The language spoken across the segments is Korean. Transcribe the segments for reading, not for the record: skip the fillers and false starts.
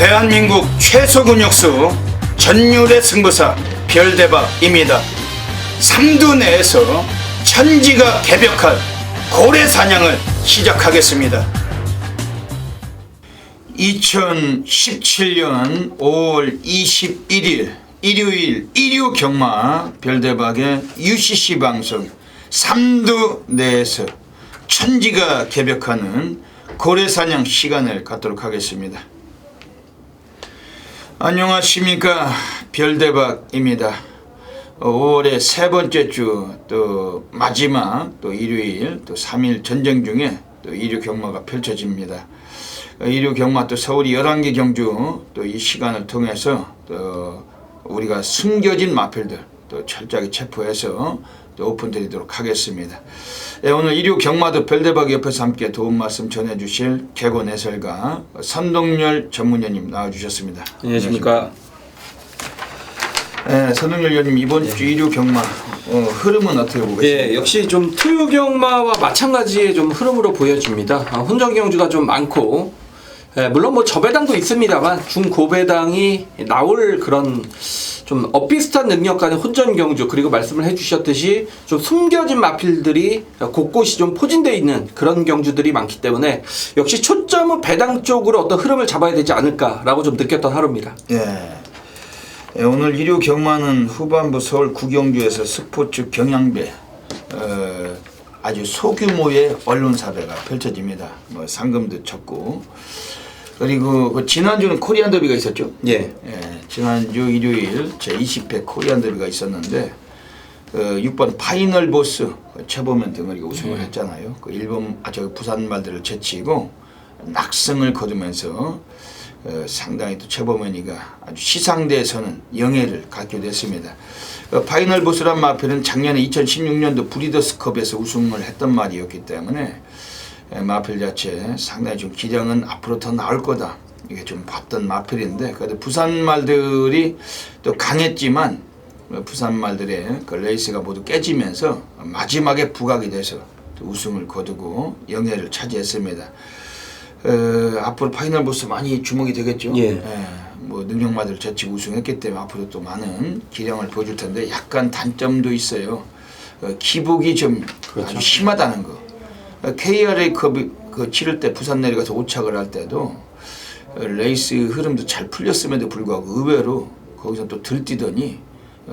대한민국 최소 근육수 전율의 승부사 별대박입니다. 삼두 내에서 천지가 개벽한 고래 사냥을 시작하겠습니다. 2017년 5월 21일 일요일 일요경마 별대박의 UCC 방송 삼두 내에서 천지가 개벽하는 고래 사냥 시간을 갖도록 하겠습니다. 안녕하십니까, 별대박입니다. 5월의 세 번째 주 또 마지막 또 일요일 또 3일 전쟁 중에 또 일요 경마가 펼쳐집니다. 일요 경마 또 서울이 11개 경주 또 이 시간을 통해서 또 우리가 숨겨진 마필들 또 철저하게 체포해서 또 오픈드리도록 하겠습니다. 오늘 일요 경마도 별대박 옆에서 함께 도움 말씀 전해주실 개곤 해설가 선동열 전문위원님 나와주셨습니다. 안녕하십니까. 선동열 위원님, 이번 주 일요 경마 흐름은 어떻게 보고 계십니까? 예, 역시 좀 투유 경마와 마찬가지의 좀 흐름으로 보여집니다. 혼전 경주가 좀 많고, 물론 뭐 저배당도 있습니다만 중고배당이 나올 그런 좀 엇비슷한 능력 가진 혼전 경주, 그리고 말씀을 해주셨듯이 좀 숨겨진 마필들이 곳곳이 좀 포진되어 있는 그런 경주들이 많기 때문에 역시 초점은 배당 쪽으로 어떤 흐름을 잡아야 되지 않을까라고 좀 느꼈던 하루입니다. 오늘 일요 경마는 후반부 서울 구경주에서 스포츠 경향배 아주 소규모의 언론사배가 펼쳐집니다. 뭐 상금도 적고, 그리고 그 지난주는 코리안 더비가 있었죠. 지난주 일요일 제20회 코리안 더비가 있었는데 6번 파이널 보스 최보면 등어리가 우승을 했잖아요. 그 일본 부산 말들을 제치고 낙승을 거두면서 상당히 또 최보면이가 아주 시상대에서는 영예를 갖게 됐습니다. 파이널 보스란 마필은 작년에 2016년도 브리더스컵에서 우승을 했던 말이었기 때문에 마필 자체 상당히 좀 기량은 앞으로 더 나올 거다, 이게 좀 봤던 마필인데, 그래도 부산 말들이 또 강했지만 부산 말들의 그 레이스가 모두 깨지면서 마지막에 부각이 돼서 또 우승을 거두고 영예를 차지했습니다. 앞으로 파이널 보스 많이 주목이 되겠죠. 뭐 능력마들 제치고 우승했기 때문에 앞으로 또 많은 기량을 보여줄 텐데, 약간 단점도 있어요. 기복이 좀 아주 심하다는 거. KRA컵 그 치를 때 부산 내려가서 오착을 할 때도 레이스 흐름도 잘 풀렸음에도 불구하고 의외로 거기서 또 들뛰더니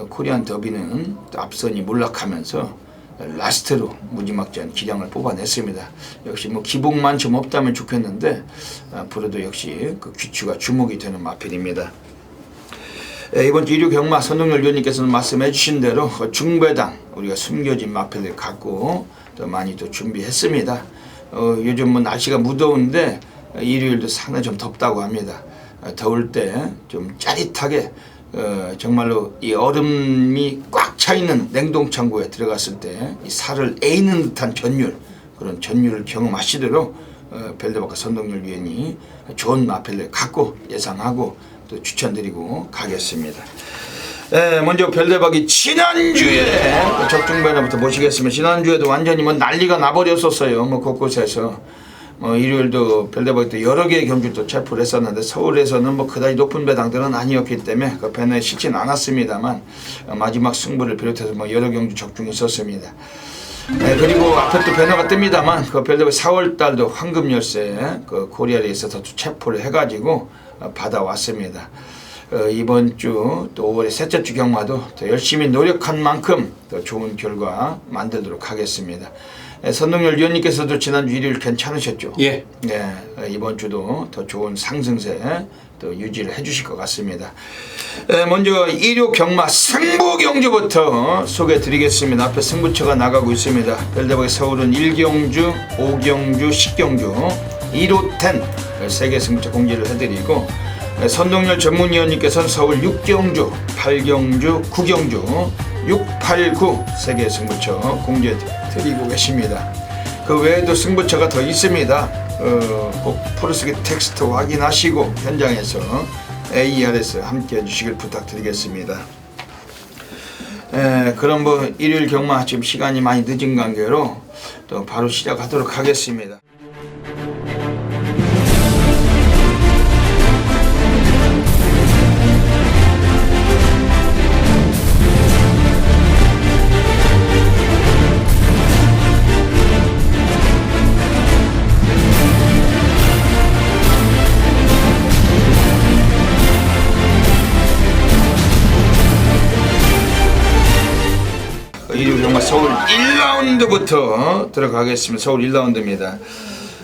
코리안 더비는 또 앞선이 몰락하면서 라스트로 무지막지한 기량을 뽑아냈습니다. 역시 뭐 기복만 좀 없다면 좋겠는데 앞으로도 역시 그 귀추가 주목이 되는 마필입니다. 이번 주 일요 경마 선동열 위원님께서는 말씀해 주신 대로 중배당 우리가 숨겨진 마필을 갖고 또 많이 또 준비했습니다. 요즘 뭐 날씨가 무더운데 일요일도 상당히 좀 덥다고 합니다. 더울 때 좀 짜릿하게 정말로 이 얼음이 꽉 차 있는 냉동창고에 들어갔을 때 이 살을 에이는 듯한 전율, 그런 전율을 경험하시도록 별대박과 선동열 위원이 좋은 마필을 갖고 예상하고 또 추천드리고 가겠습니다. 먼저 별대박이 지난주에 적중배당부터 모시겠습니다. 지난주에도 완전히 뭐 난리가 나버렸었어요. 뭐 곳곳에서 일요일도 별대박이 또 여러 개의 경주 또 체포를 했었는데, 서울에서는 뭐 그다지 높은 배당들은 아니었기 때문에 그 배너에 싣지는 않았습니다만 마지막 승부를 비롯해서 뭐 여러 경주 적중이 있었습니다. 그리고 앞에 또 배너가 뜹니다만 그 별대박 4월달도 황금열쇠 그 코리아에서 체포를 해가지고 받아왔습니다. 이번 주 또 5월의 셋째 주 경마도 더 열심히 노력한 만큼 더 좋은 결과 만들도록 하겠습니다. 선동열 위원님께서도 지난주 일요일 괜찮으셨죠? 이번 주도 더 좋은 상승세 또 유지를 해주실 것 같습니다. 먼저 일요 경마 승부 경주부터 소개해 드리겠습니다. 앞에 승부처가 나가고 있습니다. 별대박의 서울은 1경주, 5경주, 10경주, 1호 10 3개 승부처 공개를 해드리고, 선동열 전문위원님께서는 서울 6경주, 8경주, 9경주, 6, 8, 9 3개 승부처 공개해 드리고 계십니다. 그 외에도 승부처가 더 있습니다. 꼭 프로스기 텍스트 확인하시고 현장에서 ARS 함께 해주시길 부탁드리겠습니다. 그럼 뭐 일요일 경마 지금 시간이 많이 늦은 관계로 또 바로 시작하도록 하겠습니다. 서울 1라운드부터 들어가겠습니다. 서울 1라운드입니다.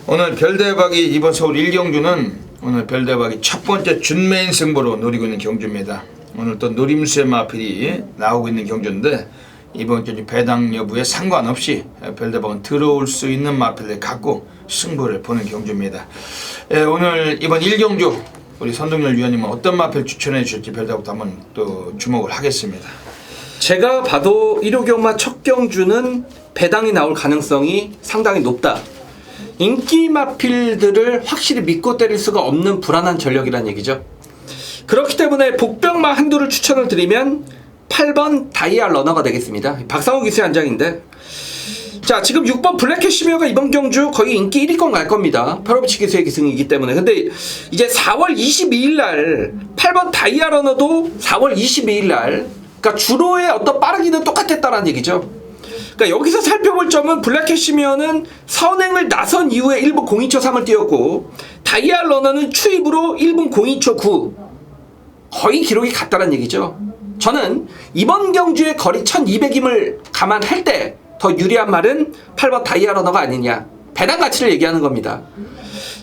오늘 별대박이 이번 서울 1경주는 오늘 별대박이 첫 번째 준메인 승부로 노리고 있는 경주입니다. 오늘 또 노림수의 마필이 나오고 있는 경주인데 이번 경주 배당 여부에 상관없이 별대박은 들어올 수 있는 마필을 갖고 승부를 보는 경주입니다. 오늘 이번 1경주 우리 선동열 위원님은 어떤 마필 추천해 주실지 별대박도 한번 또 주목을 하겠습니다. 제가 봐도 1호 경마 첫 경주는 배당이 나올 가능성이 상당히 높다. 인기 마필들을 확실히 믿고 때릴 수가 없는 불안한 전력이란 얘기죠. 그렇기 때문에 복병마 한두를 추천을 드리면 8번 다이아 러너가 되겠습니다. 박상호 기수의 한장인데, 자 지금 6번 블랙캐시미어가 이번 경주 거의 인기 1위권 갈 겁니다. 페로비치 기수의 기승이기 때문에. 근데 이제 4월 22일날 8번 다이아 러너도 4월 22일날, 그러니까 주로의 어떤 빠르기는 똑같았다라는 얘기죠. 그러니까 여기서 살펴볼 점은 블랙캐시미어는 선행을 나선 이후에 1분 02초 3을 뛰었고, 다이아 러너는 추입으로 1분 02초 9, 거의 기록이 같다는 얘기죠. 저는 이번 경주의 거리 1200임을 감안할 때 더 유리한 말은 8번 다이아 러너가 아니냐, 배당 가치를 얘기하는 겁니다.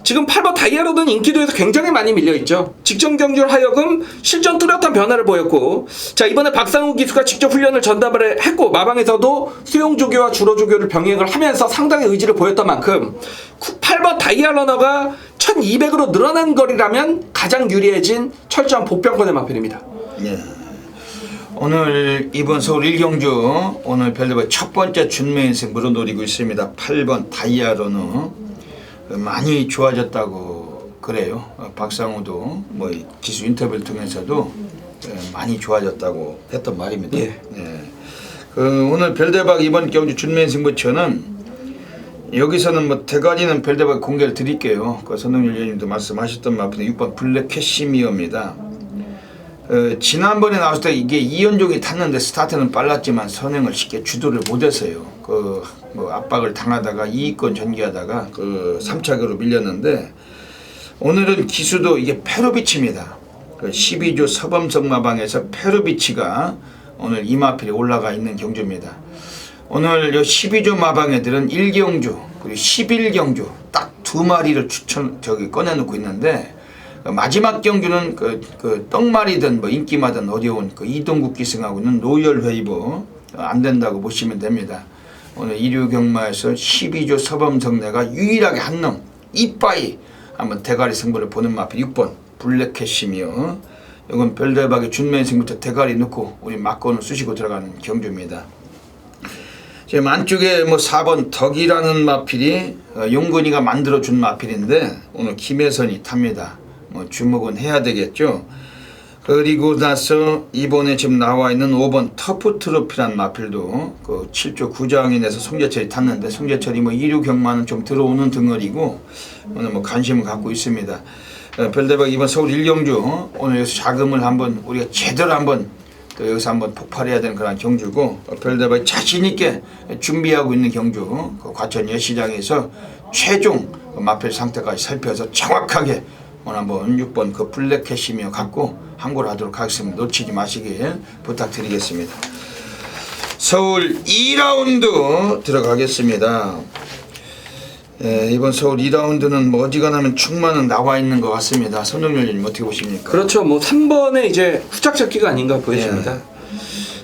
지금 8번 다이아 러너는 인기도에서 굉장히 많이 밀려있죠. 직전 경주를 하여금 실전 뚜렷한 변화를 보였고, 자 이번에 박상우 기수가 직접 훈련을 전담을 했고 마방에서도 수용조교와 주로조교를 병행을 하면서 상당히 의지를 보였던 만큼 8번 다이아 러너가 1200으로 늘어난 거리라면 가장 유리해진 철저한 복병권의 마필입니다. 예. 오늘 이번 서울 1경주 오늘 별대박 첫 번째 준메인 승부로 노리고 있습니다. 8번 다이아 러너 많이 좋아졌다고 그래요. 박상우도 뭐 기수 인터뷰를 통해서도 많이 좋아졌다고 했던 말입니다. 예. 오늘 별대박 이번 경주 준메인 승부처는 여기서는 뭐 대가리는 별대박 공개를 드릴게요. 그 선동열 위원님도 말씀하셨던 마필은 6번 블랙 캐시미어입니다. 지난번에 나왔을 때 이게 이연종이 탔는데 스타트는 빨랐지만 선행을 쉽게 주도를 못했어요. 뭐 압박을 당하다가 이익권 전개하다가 3차계로 밀렸는데, 오늘은 기수도 이게 페로비치입니다. 12조 서범석 마방에서 페로비치가 오늘 이마필에 올라가 있는 경주입니다. 오늘 요 12조 마방애들은 1경주 그리고 11경주 딱 두 마리를 꺼내놓고 있는데, 마지막 경주는 떡말이든 뭐 인기마든 어려운 이동국 기승하고 있는 노열 웨이버 안 된다고 보시면 됩니다. 오늘 1류 경마에서 12조 서범성내가 유일하게 한 놈 이빠이 한번 대가리 승부를 보는 마필 6번 블랙캐시미어. 이건 별대박의 준메인 승부터 대가리 넣고 우리 막건을 쑤시고 들어가는 경주입니다. 지금 안쪽에 뭐 4번 덕이라는 마필이 용근이가 만들어준 마필인데 오늘 김혜선이 탑니다. 뭐 주목은 해야 되겠죠. 그리고 나서 이번에 지금 나와 있는 5번 터프 트로피란 마필도 7조 9장이 내서 송재철이 탔는데, 송재철이 뭐 2류 경마는 좀 들어오는 등어리고 오늘 뭐 관심을 갖고 있습니다. 별대박 이번 서울 1경주 오늘 여기서 자금을 한번 우리가 제대로 한번 또 여기서 한번 폭발해야 되는 그런 경주고, 별대박이 자신 있게 준비하고 있는 경주 과천 여시장에서 최종 마필 상태까지 살펴서 정확하게 오늘 한번 6번 블랙캐시미어 갖고 항고를 하도록 하겠습니다. 놓치지 마시길 부탁드리겠습니다. 서울 2라운드 들어가겠습니다. 이번 서울 2라운드는 뭐 어지간하면 충만은 나와 있는 것 같습니다. 선동열님 어떻게 보십니까? 그렇죠. 뭐 3번에 이제 후착 잡기가 아닌가 보여집니다.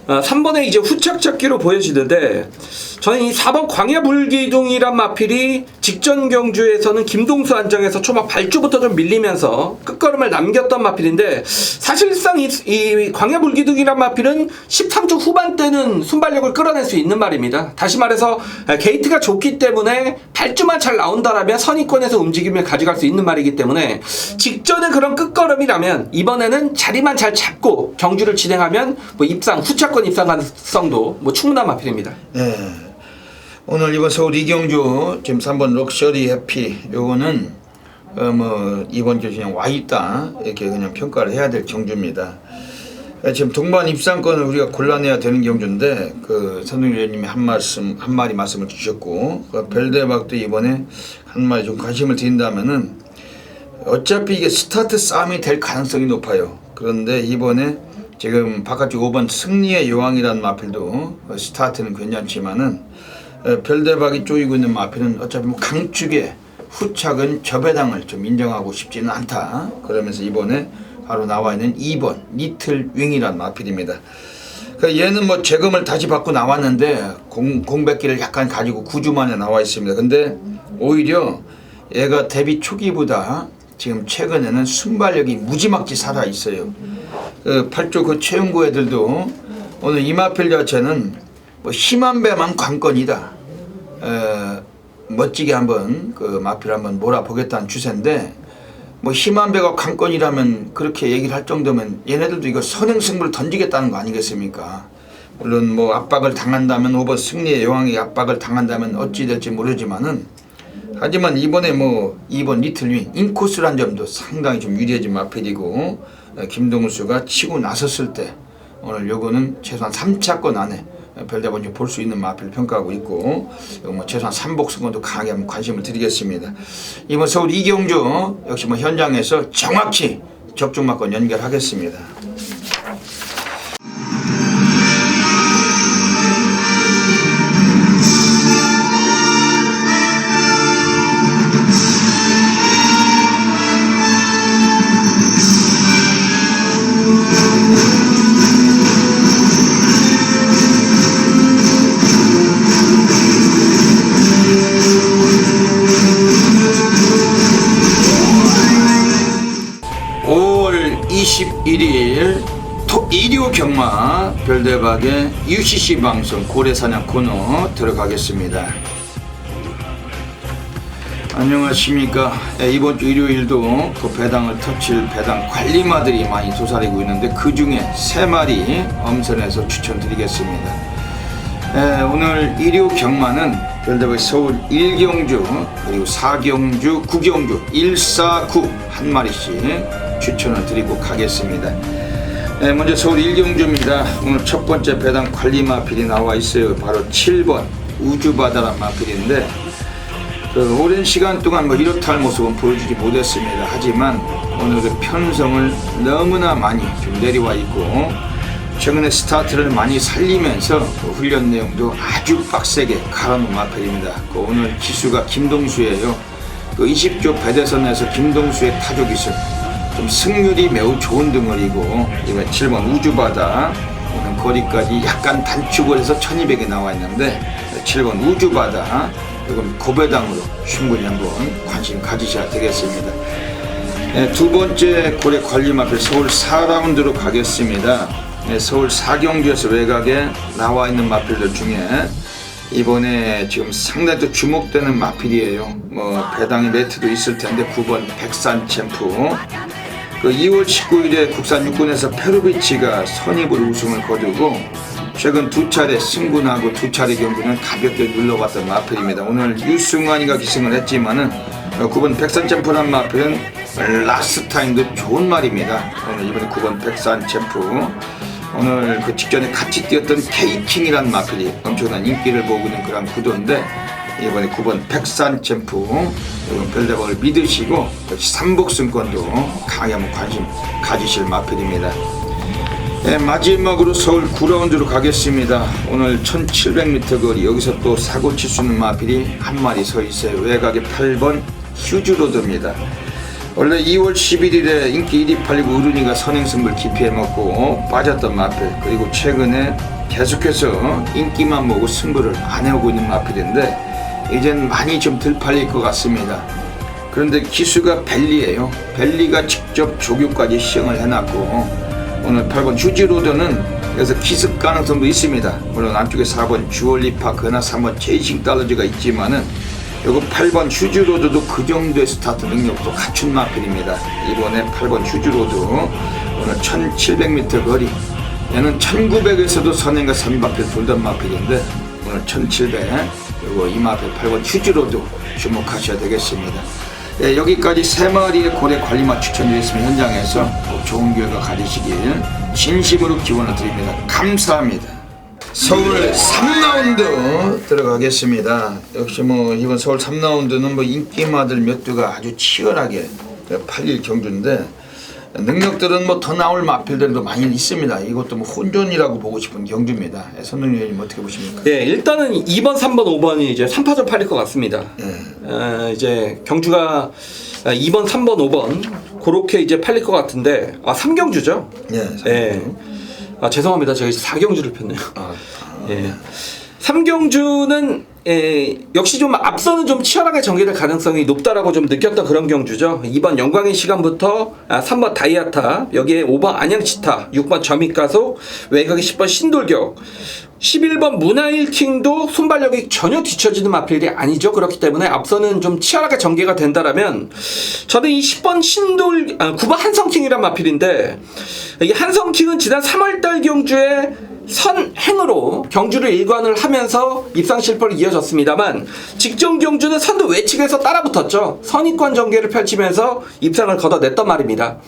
3번에 이제 후착 잡기로 보여지는데, 저는 이 4번 광야불기둥이란 마필이 직전 경주에서는 김동수 안장에서 초반 발주부터 좀 밀리면서 끝걸음을 남겼던 마필인데, 사실상 이 광야불기둥이란 마필은 13주 후반대는 순발력을 끌어낼 수 있는 말입니다. 다시 말해서 게이트가 좋기 때문에 발주만 잘 나온다라면 선의권에서 움직임을 가져갈 수 있는 말이기 때문에, 직전에 그런 끝걸음이라면 이번에는 자리만 잘 잡고 경주를 진행하면 뭐 후차권 입상 가능성도 뭐 충분한 마필입니다. 네. 오늘 이번 서울 2경주 지금 3번 럭셔리 해피 요거는 뭐 이번 경주 그냥 와있다 이렇게 그냥 평가를 해야 될 경주입니다. 지금 동반 입상권을 우리가 골라내야 되는 경주인데 선동열 위원님이 한 마리 말씀을 주셨고, 별대박도 이번에 한 마리 좀 관심을 드린다면은 어차피 이게 스타트 싸움이 될 가능성이 높아요. 그런데 이번에 지금 바깥쪽 5번 승리의 여왕이라는 마필도 스타트는 괜찮지만은 별대박이 쪼이고 있는 마필은 어차피 뭐 강축에 후착은 저배당을 좀 인정하고 싶지는 않다. 그러면서 이번에 바로 나와 있는 2번 리틀 윙이라는 마필입니다. 얘는 뭐 재검을 다시 받고 나왔는데 공백기를 약간 가지고 9주 만에 나와 있습니다. 근데 오히려 얘가 데뷔 초기보다 지금 최근에는 순발력이 무지막지 살아 있어요. 8조 그 최용구 애들도 오늘 이 마필 자체는 뭐 힘한 배만 관건이다. 멋지게 한번 그 마필 한번 몰아보겠다는 추세인데 뭐 힘한 배가 관건이라면 그렇게 얘기를 할 정도면 얘네들도 이거 선행승부를 던지겠다는 거 아니겠습니까? 물론 뭐 압박을 당한다면 5번 승리의 여왕이 압박을 당한다면 어찌 될지 모르지만은 하지만 이번에 뭐 2번 리틀윙 인코스란 점도 상당히 좀 유리해진 마필이고 김동수가 치고 나섰을 때 오늘 요거는 최소한 3차권 안에 별대본 볼 수 있는 마필 평가하고 있고 뭐 최소한 3복승권도 강하게 한번 관심을 드리겠습니다. 이번 서울 이경주 역시 뭐 현장에서 정확히 적중마권 연결하겠습니다. 일요 경마 별대박의 UCC 방송 고래사냥 코너 들어가겠습니다. 안녕하십니까. 이번 주 일요일도 그 배당을 터칠 배당 관리마들이 많이 도사리고 있는데 그 중에 3마리 엄선해서 추천드리겠습니다. 오늘 일요 경마는 별대박 서울 1경주 그리고 4경주 9경주 149 한 마리씩 추천을 드리고 가겠습니다. 먼저 서울 1경주입니다. 오늘 첫 번째 배당 관리 마필이 나와 있어요. 바로 7번 우주바다란 마필인데 오랜 시간 동안 뭐 이렇다 할 모습은 보여주지 못했습니다. 하지만 오늘 그 편성을 너무나 많이 좀 내려와 있고 최근에 스타트를 많이 살리면서 훈련 내용도 아주 빡세게 갈아놓은 마필입니다. 오늘 기수가 김동수예요. 20조 배대선에서 김동수의 타조기술 좀 승률이 매우 좋은 덩어리고 이번 7번 우주바다 오늘 거리까지 약간 단축을 해서 1200에 나와 있는데 7번 우주바다 이건 고배당으로 충분히 한번 관심 가지셔야 되겠습니다. 두 번째 고래 관리 마필 서울 4라운드로 가겠습니다. 서울 4경주에서 외곽에 나와 있는 마필들 중에 이번에 지금 상당히 또 주목되는 마필이에요. 뭐 배당의 매트도 있을 텐데 9번 백산 챔프 2월 19일에 국산 육군에서 페루비치가 선입으로 우승을 거두고 최근 2차례 승군하고 2차례 경기는 가볍게 눌러봤던 마필입니다. 오늘 유승환이가 기승을 했지만은 9번 백산 챔프란 마필은 라스트 타임도 좋은 말입니다. 오늘 이번에 9번 백산 챔프 오늘 그 직전에 같이 뛰었던 K킹이란 마필이 엄청난 인기를 보고 있는 그런 구도인데 이번에 9번 백산 챔프 이번 별대박을 믿으시고 역시 3복승권도 강하게 한번 관심 가지실 마필입니다. 마지막으로 서울 9라운드로 가겠습니다. 오늘 1700m 거리 여기서 또 사고 칠 수 있는 마필이 한 마리 서 있어요. 외곽에 8번 휴즈로드입니다. 원래 2월 11일에 인기 1위 팔리고 어른이가 선행승부를 기피해먹고 빠졌던 마필 그리고 최근에 계속해서 인기만 보고 승부를 안 해오고 있는 마필인데 이젠 많이 좀 덜 팔릴 것 같습니다. 그런데 기수가 벨리예요. 벨리가 직접 조교까지 시행을 해놨고 오늘 8번 휴지로드는 그래서 기습 가능성도 있습니다. 물론 안쪽에 4번 주얼리파크나 3번 제이싱 달러즈가 있지만은 요거 8번 휴즈로드도 그 정도의 스타트 능력도 갖춘 마필입니다. 이번에 8번 휴즈로드 오늘 1700m 거리 얘는 1900에서도 선행과 3바퀴 돌던 마필인데 오늘 1700 요거 이 마필 8번 휴즈로드 주목하셔야 되겠습니다. 여기까지 3마리의 고래 관리마 추천드렸으면 현장에서 좋은 결과 가지시길 진심으로 기원을 드립니다. 감사합니다. 서울 3라운드 들어가겠습니다. 역시 뭐 이번 서울 3라운드는 뭐 인기마들 몇 두가 아주 치열하게 팔릴 경주인데 능력들은 뭐 더 나올 마필들도 많이 있습니다. 이것도 뭐 혼전이라고 보고 싶은 경주입니다. 손흥민 의원님 어떻게 보십니까? 예, 일단은 2번, 3번, 5번이 이제 3파전 팔릴 것 같습니다. 이제 경주가 2번, 3번, 5번 그렇게 이제 팔릴 것 같은데 3경주죠? 예. 예. 죄송합니다. 제가 4경주를 폈네요. 예. 3경주는 역시 좀 앞서는 좀 치열하게 전개될 가능성이 높다라고 좀 느꼈던 그런 경주죠. 2번 영광의 시간부터 3번 다이아타, 여기에 5번 안양치타, 6번 점입가속, 외곽이 10번 신돌격, 11번 문화일킹도 순발력이 전혀 뒤처지는 마필이 아니죠. 그렇기 때문에 앞서는 좀 치열하게 전개가 된다라면 저는 이 10번 9번 한성킹이란 마필인데, 이 한성킹은 지난 3월달 경주에 선행으로 경주를 일관을 하면서 입상 실패를 이어졌습니다만, 직전 경주는 선두 외측에서 따라붙었죠. 선입권 전개를 펼치면서 입상을 걷어냈던 말입니다.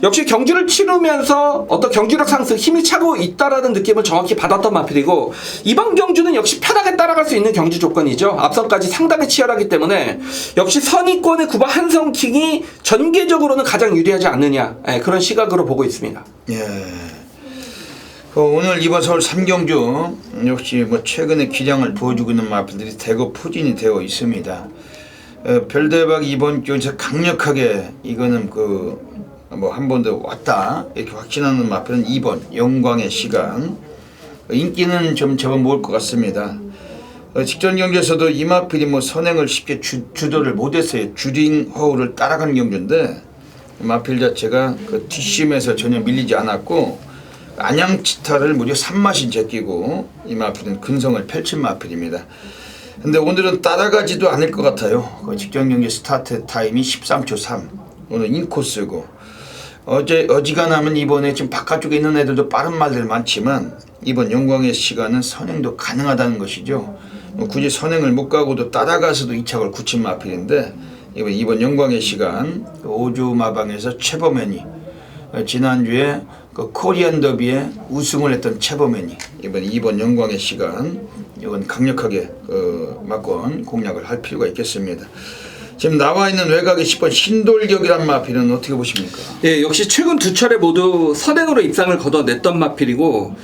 역시 경주를 치르면서 어떤 경주력 상승, 힘이 차고 있다라는 느낌을 정확히 받았던 마필이고, 이번 경주는 역시 편하게 따라갈 수 있는 경주 조건이죠. 앞선까지 상당히 치열하기 때문에 역시 선입권의 9번 한성킹이 전개적으로는 가장 유리하지 않느냐, 그런 시각으로 보고 있습니다. 예. 오늘 이번 서울 3경주 역시 뭐 최근에 기량을 보여주고 있는 마필들이 대거 포진이 되어 있습니다. 별대박 이번 경주에서 강력하게 이거는 뭐 한 번 더 왔다 이렇게 확신하는 마필은 2번 영광의 시간. 인기는 좀 제법 모을 것 같습니다. 직전 경주에서도 이 마필이 뭐 선행을 쉽게 주도를 못했어요. 주링 허우를 따라가는 경주인데 마필 자체가 그 뒷심에서 전혀 밀리지 않았고, 안양치타를 무려 3마신 제끼고 이 마필은 근성을 펼친 마필입니다. 근데 오늘은 따라가지도 않을 것 같아요. 직전 경기 스타트 타임이 13초 3. 오늘 인코스고, 어지간하면 이번에 지금 바깥쪽에 있는 애들도 빠른 말들 많지만 이번 영광의 시간은 선행도 가능하다는 것이죠. 굳이 선행을 못 가고도 따라가서도 이착을 굳힌 마필인데, 이번 영광의 시간 5주 마방에서 최범현이, 지난주에 그 코리안 더비에 우승을 했던 최범현이 이번 영광의 시간 이건 강력하게 막권 공략을 할 필요가 있겠습니다. 지금 나와 있는 외곽의 10번 신돌격이란 마필은 어떻게 보십니까? 예, 역시 최근 두 차례 모두 선행으로 입상을 거둬냈던 마필이고,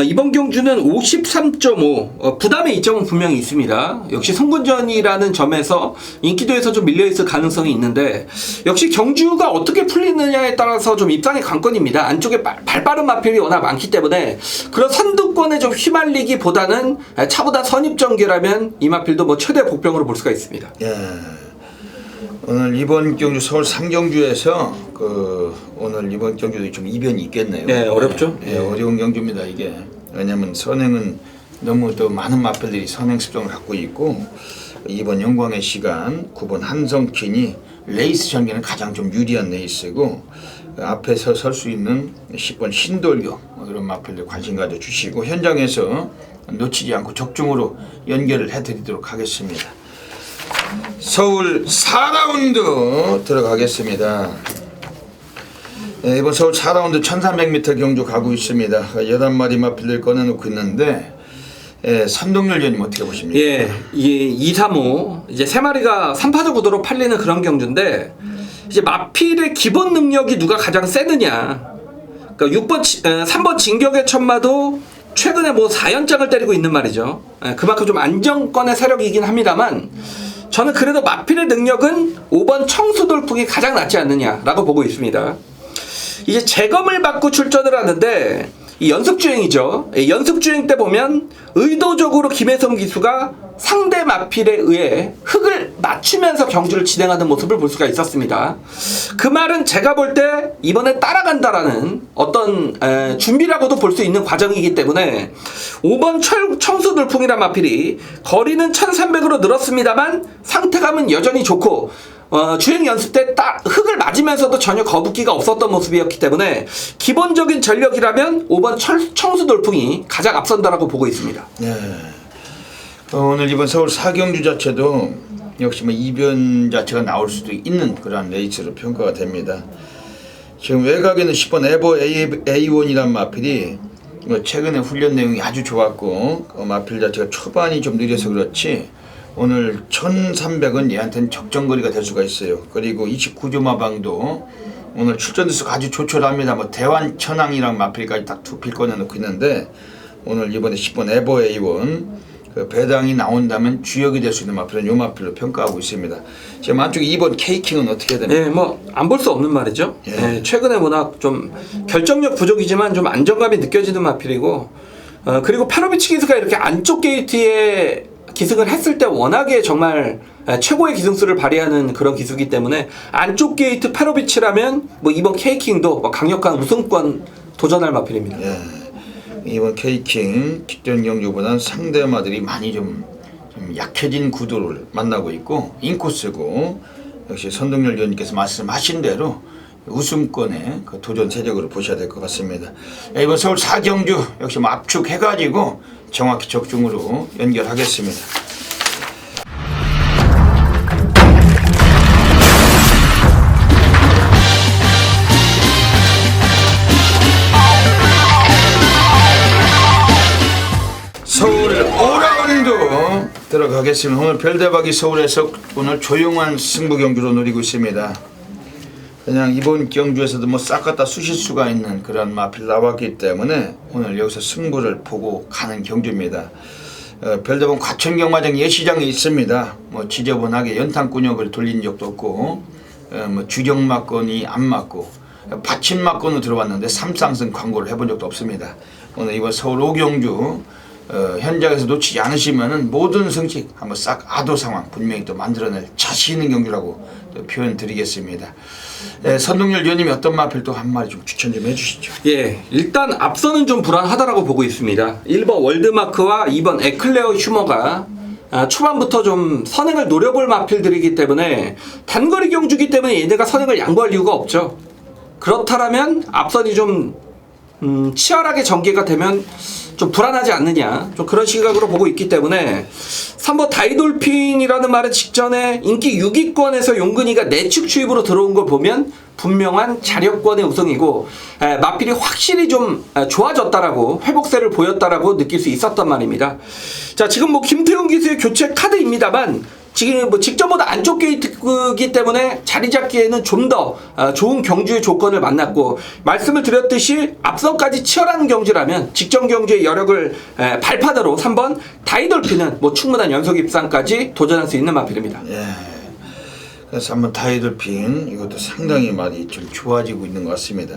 이번 경주는 53.5 부담의 이점은 분명히 있습니다. 역시 성군전이라는 점에서 인기도에서 좀 밀려있을 가능성이 있는데, 역시 경주가 어떻게 풀리느냐에 따라서 좀 입상의 관건입니다. 안쪽에 발빠른 마필이 워낙 많기 때문에 그런 선두권에 좀 휘말리기보다는 차보다 선입전개라면 이 마필도 뭐 최대 복병으로 볼 수가 있습니다. 예. 오늘 이번 경주 서울 3경주에서 오늘 이번 경주도 좀 이변이 있겠네요. 네, 어렵죠. 예, 어려운 경주입니다 이게. 왜냐하면 선행은 너무 또 많은 마필들이 선행 습성을 갖고 있고, 이번 영광의 시간 9번 한성킨이 레이스 전개는 가장 좀 유리한 레이스고, 앞에서 설 수 있는 10번 신돌교 이런 마필들 관심 가져주시고 현장에서 놓치지 않고 적중으로 연결을 해드리도록 하겠습니다. 서울 4라운드 들어가겠습니다. 이번 서울 4라운드 1300m 경주 가고 있습니다. 11마리 마필들 꺼내놓고 있는데, 선동열 위원님 어떻게 보십니까? 예, 이게 2, 3호 이제 세 마리가 3파전 구도로 팔리는 그런 경주인데, 이제 마필의 기본 능력이 누가 가장 세느냐. 그러니까 3번 진격의 천마도 최근에 뭐 4연장을 때리고 있는 말이죠. 그만큼 좀 안정권의 세력이긴 합니다만, 저는 그래도 마필의 능력은 5번 청수돌풍이 가장 낫지 않느냐라고 보고 있습니다. 이제 재검을 받고 출전을 하는데, 이 연습주행이죠. 연습주행 때 보면 의도적으로 김혜성 기수가 상대 마필에 의해 흙을 맞추면서 경주를 진행하는 모습을 볼 수가 있었습니다. 그 말은 제가 볼 때 이번에 따라간다라는 어떤 준비라고도 볼 수 있는 과정이기 때문에 5번 청수돌풍이란 마필이 거리는 1300으로 늘었습니다만 상태감은 여전히 좋고, 주행 연습 때 딱 흙을 맞으면서도 전혀 거북기가 없었던 모습이었기 때문에 기본적인 전력이라면 5번 청수돌풍이 가장 앞선다라고 보고 있습니다. 네. 오늘 이번 서울 4경주 자체도 역시 뭐 이변 자체가 나올 수도 있는 그런 레이스로 평가가 됩니다. 지금 외곽에는 10번 에버 A1이란 마필이 최근에 훈련 내용이 아주 좋았고, 마필 자체가 초반이 좀 느려서 그렇지 오늘 1300은 얘한테는 적정거리가 될 수가 있어요. 그리고 29조 마방도 오늘 출전 수가 아주 조촐합니다. 뭐 대환 천왕이랑 마필까지 딱 두 필 꺼내놓고 있는데 오늘 이번에 10번 에버 A1 그 배당이 나온다면 주역이 될 수 있는 마필은 요 마필로 평가하고 있습니다. 지금 안쪽에 2번 K킹은 어떻게 해야 됩니까? 예, 뭐 안 볼 수 없는 말이죠. 예. 예, 최근에 워낙 좀 결정력 부족이지만 좀 안정감이 느껴지는 마필이고, 그리고 파로비치 기수가 이렇게 안쪽 게이트에 기승을 했을 때 워낙에 정말 최고의 기승수를 발휘하는 그런 기수기 때문에 안쪽 게이트 파로비치라면 뭐 이번 K킹도 뭐 강력한 우승권 도전할 마필입니다. 예. 이번 K킹 직전 경주보다는 상대마들이 많이 좀 약해진 구도를 만나고 있고 인코스고 역시 선동열 위원님께서 말씀하신 대로 우승권의 그 도전 세력으로 보셔야 될 것 같습니다. 이번 서울 4경주 역시 뭐 압축해가지고 정확히 적중으로 연결하겠습니다. 서울 5라운드 들어가겠습니다. 오늘 별대박이 서울에서 오늘 조용한 승부 경주로 누리고 있습니다. 그냥 이번 경주에서도 뭐 싹 갖다 쑤실 수가 있는 그런 마필 나왔기 때문에 오늘 여기서 승부를 보고 가는 경주입니다. 별대박 과천경마장 예시장에 있습니다. 뭐 지저분하게 연탄꾼역을 돌린 적도 없고 뭐 주경마건이 안 맞고 받침마건으로 들어왔는데 삼쌍승 광고를 해본 적도 없습니다. 오늘 이번 서울 5경주 현장에서 놓치지 않으시면은 모든 성직 한번 싹 아도 상황 분명히 또 만들어낼 자신 있는 경주라고 또 표현 드리겠습니다. 선동열 위원님이 어떤 마필 또 한 마리 좀 추천 좀 해주시죠. 예, 일단 앞서는 좀 불안하다라고 보고 있습니다. 1번 월드마크와 2번 에클레어 휴머가 초반부터 좀 선행을 노려볼 마필들이기 때문에 단거리 경주기 때문에 얘네가 선행을 양보할 이유가 없죠. 그렇다면 앞선이 좀 치열하게 전개가 되면 좀 불안하지 않느냐, 좀 그런 시각으로 보고 있기 때문에 3번 다이돌핀이라는 말은 직전에 인기 6위권에서 용근이가 내축 추입으로 들어온 걸 보면 분명한 자력권의 우승이고 마필이 확실히 좀 좋아졌다라고 회복세를 보였다라고 느낄 수 있었단 말입니다. 자, 지금 뭐 김태훈 기수의 교체 카드입니다만 지금 뭐 직전보다 안쪽 게이트이기 때문에 자리 잡기에는 좀 더 좋은 경주의 조건을 만났고, 말씀을 드렸듯이 앞선까지 치열한 경주라면 직전 경주의 여력을 발판으로 3번 다이돌핀은 뭐 충분한 연속 입상까지 도전할 수 있는 마필입니다. 예. 그래서 한번 다이돌핀 이것도 상당히 많이 좀 좋아지고 있는 것 같습니다.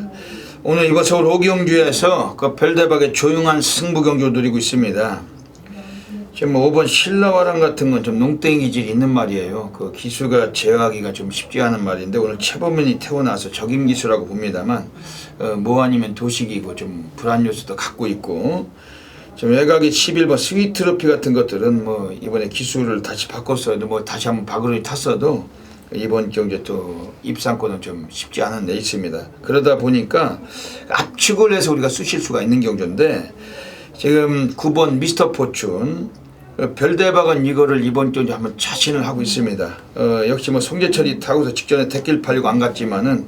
오늘 이번 서울 5경주에서 그 별대박의 조용한 승부 경주를 누리고 있습니다. 지금 뭐 5번 신라와랑 같은 건 좀 농땡이 기질이 있는 말이에요. 그 기수가 제어하기가 좀 쉽지 않은 말인데 오늘 최범현이 태어나서 적임 기수라고 봅니다만 뭐 아니면 도식이고 좀 불안 요소도 갖고 있고, 좀 외곽이 11번 스윗 트로피 같은 것들은 뭐 이번에 기수를 다시 바꿨어도 뭐 다시 한번 박으로 탔어도 이번 경기에 또 입상권은 좀 쉽지 않은 데 있습니다. 그러다 보니까 압축을 해서 우리가 쑤실 수가 있는 경주인데, 지금 9번 미스터 포춘 별대박은 이거를 이번 경주 한번 자신을 하고 있습니다. 역시 뭐 송재철이 타고서 직전에 택길 팔리고 안 갔지만은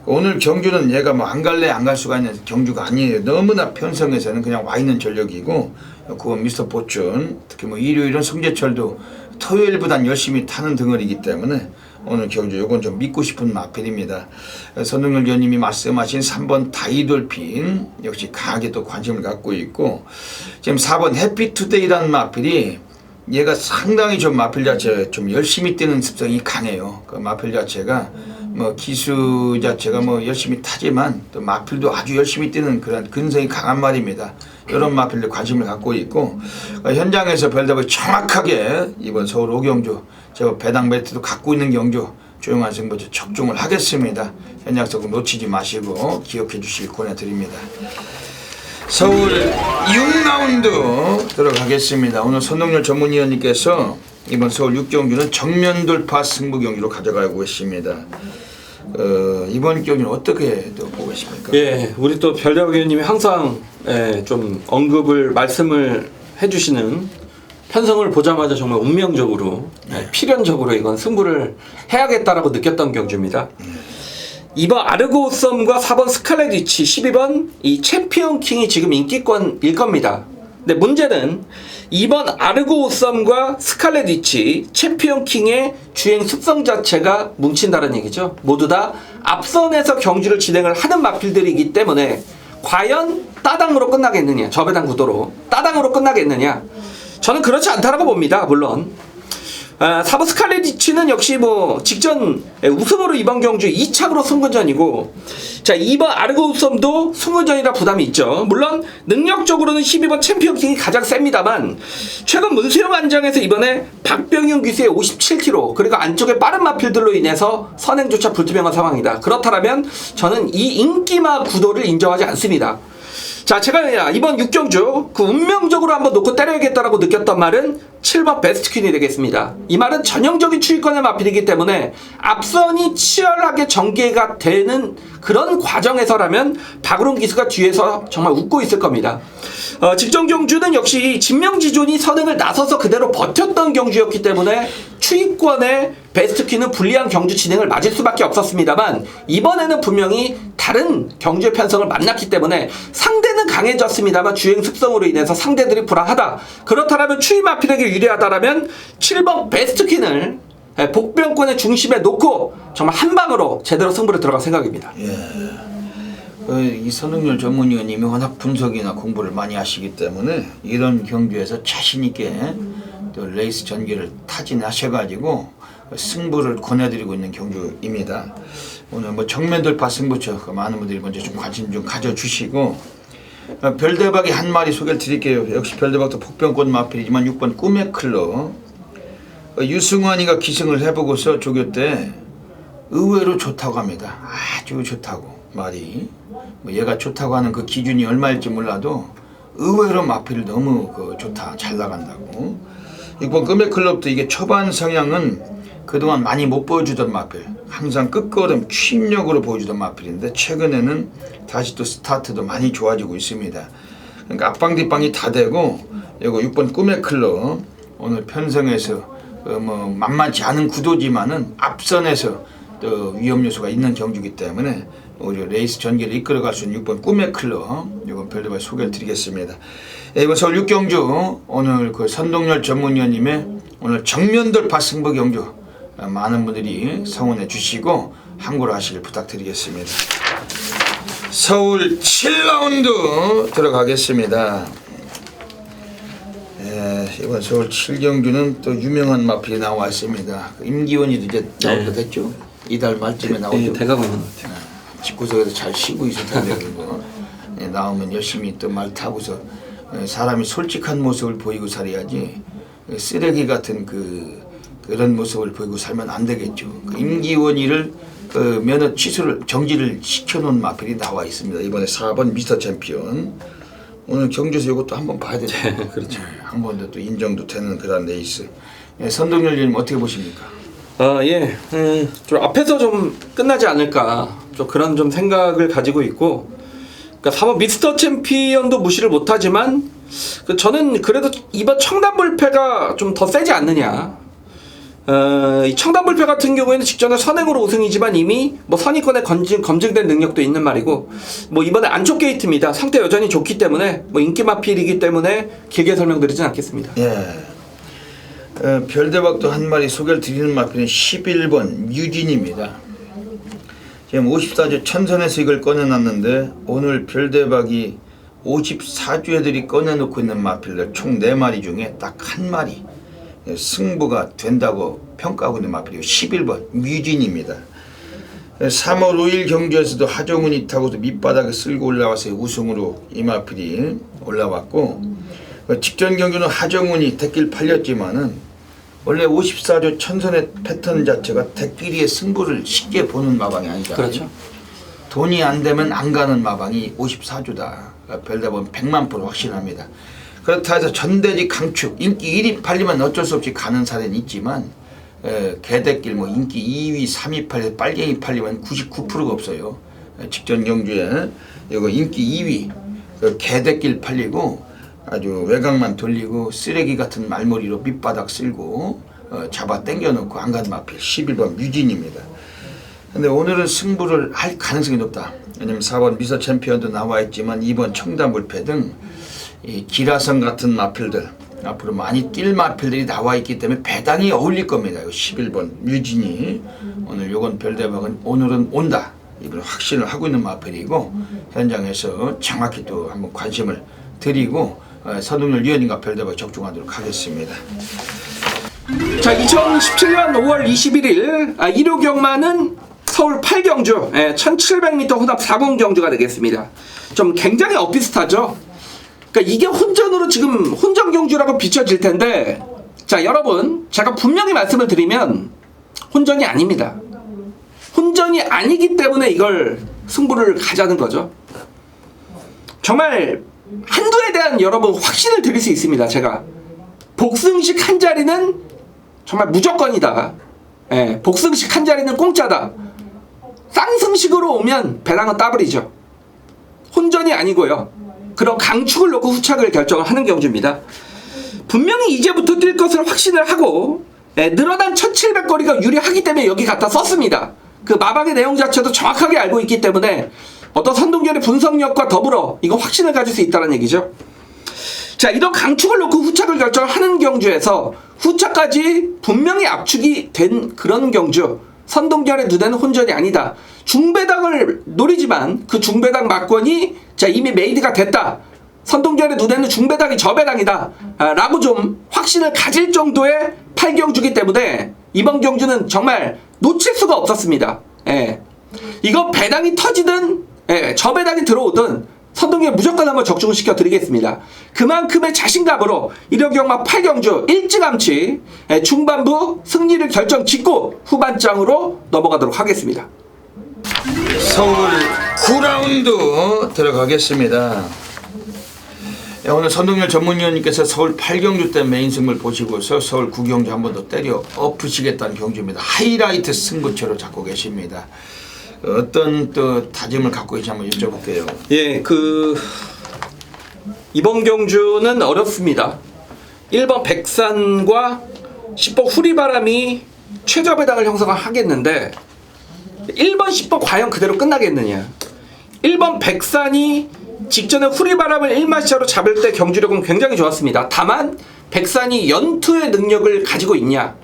오늘 경주는 얘가 뭐 안 갈래 안 갈 수가 있는 경주가 아니에요. 너무나 편성에서는 그냥 와 있는 전력이고, 9번 미스터 포춘 특히 뭐 일요일은 송재철도 토요일보단 열심히 타는 덩어리이기 때문에 오늘 경주 요건 좀 믿고 싶은 마필입니다. 선동열 위원님이 말씀하신 3번 다이돌핀 역시 강하게 또 관심을 갖고 있고, 지금 4번 해피투데이라는 마필이 얘가 상당히 좀 마필 자체 좀 열심히 뛰는 습성이 강해요. 그 마필 자체가 뭐 기수 자체가 뭐 열심히 타지만 또 마필도 아주 열심히 뛰는 그런 근성이 강한 말입니다. 이런 마필들 관심을 갖고 있고, 현장에서 별답을 정확하게 이번 서울 5경주 제가 배당 벨트도 갖고 있는 경주 조용한 승부조 적중을 하겠습니다. 현장석은 놓치지 마시고 기억해 주시길 권해드립니다. 서울 6라운드 들어가겠습니다. 오늘 선동열 전문위원님께서 이번 서울 6경주는 정면 돌파 승부 경주로 가져가고 계십니다. 이번 경기는 어떻게 또 보고 계십니까? 예, 우리 또 별대박 위원님이 항상 좀 언급을 말씀을 해주시는, 편성을 보자마자 정말 운명적으로 필연적으로 이건 승부를 해야겠다라고 느꼈던 경주입니다. 2번 아르고썸과 4번 스칼렛 위치, 12번 이 챔피언 킹이 지금 인기권일 겁니다. 근데 문제는 2번 아르고우썸과 스칼렛 위치, 챔피언 킹의 주행 습성 자체가 뭉친다는 얘기죠. 모두 다 앞선에서 경주를 진행을 하는 마필들이기 때문에 과연 따당으로 끝나겠느냐, 저배당 구도로 따당으로 끝나겠느냐, 저는 그렇지 않다라고 봅니다. 물론 4번 스칼렛 위치는 역시 뭐 직전 우승으로 이번 경주 2착으로 승부전이고, 자 2번 아르고우썸도 승부전이라 부담이 있죠. 물론 능력적으로는 12번 챔피언킹이 가장 셉니다만 최근 문수영 안장에서 이번에 박병윤 기수의 57km 그리고 안쪽에 빠른 마필들로 인해서 선행조차 불투명한 상황이다. 그렇다면 저는 이 인기마 구도를 인정하지 않습니다. 자, 제가 이번 6경주 그 운명적으로 한번 놓고 때려야겠다라고 느꼈던 말은 7번 베스트퀸이 되겠습니다. 이 말은 전형적인 추위권의 마필이기 때문에 앞선이 치열하게 전개가 되는 그런 과정에서라면 박으론 기수가 뒤에서 정말 웃고 있을 겁니다. 직전 경주는 역시 진명지존이 선행을 나서서 그대로 버텼던 경주였기 때문에 추위권의 베스트퀸은 불리한 경주 진행을 맞을 수밖에 없었습니다만, 이번에는 분명히 다른 경주의 편성을 만났기 때문에 상대는 강해졌습니다만 주행 습성으로 인해서 상대들이 불안하다. 그렇다면 추위 마필에게 유리하다라면 7번 베스트퀸을 복병권의 중심에 놓고 정말 한 방으로 제대로 승부를 들어갈 생각입니다. 이 선흥열 전문위원님이 워낙 분석이나 공부를 많이 하시기 때문에 이런 경주에서 자신 있게 또 레이스 전개를 타진하셔가지고 승부를 권해드리고 있는 경주입니다. 오늘 뭐 정면 돌파 승부처 많은 분들이 먼저 좀 관심 좀 가져주시고, 별대박이 한 마리 소개를 드릴게요. 역시 별대박도 복병권 마필이지만 6번 꿈의 클럽, 유승환이가 기승을 해보고서 조교 때 의외로 좋다고 합니다. 아주 좋다고 말이. 뭐 얘가 좋다고 하는 그 기준이 얼마일지 몰라도 의외로 마필 너무 좋다, 잘 나간다고. 6번 꿈의 클럽도 이게 초반 성향은 그동안 많이 못 보여주던 마필, 항상 끝걸음 취임력으로 보여주던 마필인데 최근에는 다시 또 스타트도 많이 좋아지고 있습니다. 그러니까 앞방 뒷방이 다 되고, 이거 6번 꿈의 클럽 오늘 편성에서 뭐 만만치 않은 구도지만은 앞선에서 또 위험 요소가 있는 경주이기 때문에 우리 레이스 전개를 이끌어갈 수 있는 6번 꿈의 클럽, 이번 별도의 소개를 드리겠습니다. 이번 서울 6경주 오늘 그 선동열 전문위원님의 오늘 정면 돌파 승부 경주 많은 분들이 성원해 주시고 함구를 하시길 부탁드리겠습니다. 서울 7라운드 들어가겠습니다. 이번 서울 7경주는 또 유명한 마필이 나와 있습니다. 임기원이도 이제 나올 때 됐죠. 이달 말쯤에 나오죠. 돼가고 있는 것 같아요. 집구석에서 잘 쉬고 있을 텐데 나오면 열심히 또 말 타고서 사람이 솔직한 모습을 보이고 살아야지 쓰레기 같은 그런 모습을 보이고 살면 안 되겠죠. 임기원이를 면허 취소를 정지를 시켜놓은 마필이 나와 있습니다. 이번에 4번 미스터 챔피언. 오늘 경주에서 이것도 한번 봐야 되죠. 그렇죠. 한 번 더 또 인정도 되는 그런 레이스. 선동열 님 어떻게 보십니까? 좀 앞에서 좀 끝나지 않을까, 좀 그런 좀 생각을 가지고 있고, 그러니까 4번 미스터 챔피언도 무시를 못하지만 저는 그래도 이번 청담불패가 좀 더 세지 않느냐. 이 청담불패 같은 경우에는 직전에 선행으로 우승이지만 이미 뭐 선의권에 검증된 능력도 있는 말이고, 뭐 이번에 안쪽 게이트입니다. 상태 여전히 좋기 때문에 뭐 인기 마필이기 때문에 길게 설명드리진 않겠습니다. 별대박도 한 마리 소개를 드리는 마필은 11번 유진입니다. 지금 54주 천선에서 이걸 꺼내놨는데 오늘 별대박이 54주애들이 꺼내놓고 있는 마필들 총 4마리 중에 딱 한 마리 승부가 된다고 평가하고 있는 마필이요. 11번 유진입니다. 3월 5일 경주에서도 하정운이 타고도 밑바닥에 쓸고 올라와서 우승으로 이 마필이 올라왔고, 직전 경주는 하정운이 대길 팔렸지만은 원래 54조 천선의 패턴 자체가 대끼리의 승부를 쉽게 보는 마방이 아니잖아요. 그렇죠. 돈이 안 되면 안 가는 마방이 54조다. 별다보면 100만% 확신합니다. 그렇다 해서 전대지 강축 인기 1위 팔리면 어쩔 수 없이 가는 사례는 있지만 개대길 뭐 인기 2위 3위 팔려 빨갱이 팔리면 99%가 없어요. 직전 경주에 이거 인기 2위 개대길 팔리고 아주 외곽만 돌리고 쓰레기 같은 말머리로 밑바닥 쓸고 잡아 당겨놓고 안 가는 마필 11번 유진입니다. 근데 오늘은 승부를 할 가능성이 높다. 왜냐면 4번 미서 챔피언도 나와 있지만 2번 청담불패 등 이 기라성 같은 마필들 앞으로 많이 뛸 마필들이 나와 있기 때문에 배당이 어울릴 겁니다. 11번 유진이 오늘 요건 별대박은 오늘은 온다. 이걸 확신을 하고 있는 마필이고 현장에서 정확히 또 한번 관심을 드리고 선동열 위원님과 별대박 적중하도록 하겠습니다. 자, 2017년 5월 21일 일요 경마는 서울 8경주 1700m 혼합 4공 경주가 되겠습니다. 좀 굉장히 엇비슷하죠. 그러니까 이게 혼전으로 지금 혼전 경주라고 비춰질 텐데, 자 여러분, 제가 분명히 말씀을 드리면 혼전이 아닙니다. 혼전이 아니기 때문에 이걸 승부를 가자는 거죠. 정말 한두에 대한 여러분 확신을 드릴 수 있습니다. 제가 복승식 한 자리는 정말 무조건이다. 복승식 한 자리는 공짜다. 쌍승식으로 오면 배당은 따블이죠. 혼전이 아니고요. 그런 강축을 놓고 후착을 결정을 하는 경주입니다. 분명히 이제부터 뛸 것을 확신을 하고 늘어난 1700거리가 유리하기 때문에 여기 갖다 썼습니다. 그 마방의 내용 자체도 정확하게 알고 있기 때문에 어떤 선동열의 분석력과 더불어 이거 확신을 가질 수 있다는 얘기죠. 자, 이런 강축을 놓고 후착을 결정하는 경주에서 후착까지 분명히 압축이 된 그런 경주, 선동열의 눈에는 혼전이 아니다. 중배당을 노리지만 그 중배당 막권이 자 이미 메이드가 됐다. 선동열의 눈에는 중배당이 저배당이다 라고 좀 확신을 가질 정도의 8경주기 때문에 이번 경주는 정말 놓칠 수가 없었습니다. 이거 배당이 터지든 저배당이 들어오든 선동열 무조건 한번 적중을 시켜 드리겠습니다. 그만큼의 자신감으로 일요경마 8경주 일찌감치 중반부 승리를 결정 짓고 후반장으로 넘어가도록 하겠습니다. 서울 9라운드 들어가겠습니다. 오늘 선동열 전문위원님께서 서울 8경주 때 메인 승부를 보시고서 서울 9경주 한 번 더 때려 엎으시겠다는 경주입니다. 하이라이트 승부처로 잡고 계십니다. 어떤 또 다짐을 갖고 계신지 한번 여쭤볼게요. 예, 이번 경주는 어렵습니다. 1번 백산과 10번 후리바람이 최저 배당을 형성하겠는데 1번 10번 과연 그대로 끝나겠느냐. 1번 백산이 직전에 후리바람을 1마시아로 잡을 때 경주력은 굉장히 좋았습니다. 다만 백산이 연투의 능력을 가지고 있냐,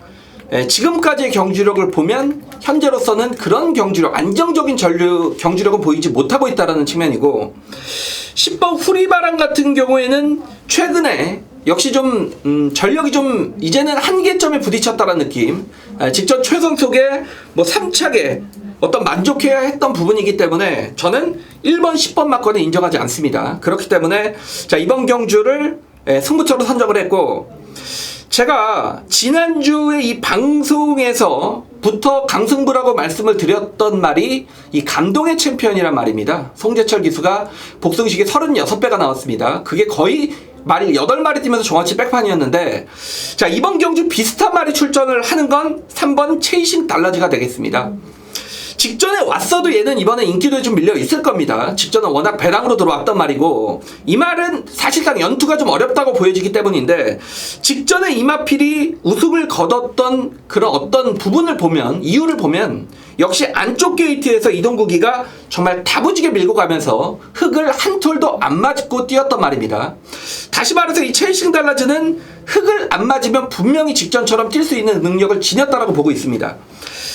지금까지의 경주력을 보면 현재로서는 그런 경주력, 안정적인 경주력은 보이지 못하고 있다는 측면이고, 10번 후리바람 같은 경우에는 최근에 역시 좀 전력이 좀 이제는 한계점에 부딪혔다는 느낌. 직전 최선속에 뭐 3착에 어떤 만족해야 했던 부분이기 때문에 저는 1번 10번 막권을 인정하지 않습니다. 그렇기 때문에 자 이번 경주를 승부처로 선정을 했고, 제가 지난주에 이 방송에서부터 강승부라고 말씀을 드렸던 말이 이 감동의 챔피언이란 말입니다. 송재철 기수가 복승식에 36배가 나왔습니다. 그게 거의 말이 8마리 뛰면서 종아치 백판이었는데, 자 이번 경주 비슷한 말이 출전을 하는 건 3번 체이싱 달라지가 되겠습니다. 직전에 왔어도 얘는 이번에 인기도에 좀 밀려 있을 겁니다. 직전은 워낙 배당으로 들어왔던 말이고, 이 말은 사실상 연투가 좀 어렵다고 보여지기 때문인데, 직전에 이마필이 우승을 거뒀던 그런 어떤 부분을 보면, 이유를 보면 역시 안쪽 게이트에서 이동국이가 정말 다부지게 밀고 가면서 흙을 한 톨도 안 맞고 뛰었던 말입니다. 다시 말해서 이 체이싱 달라즈는 흙을 안 맞으면 분명히 직전처럼 뛸 수 있는 능력을 지녔다라고 보고 있습니다.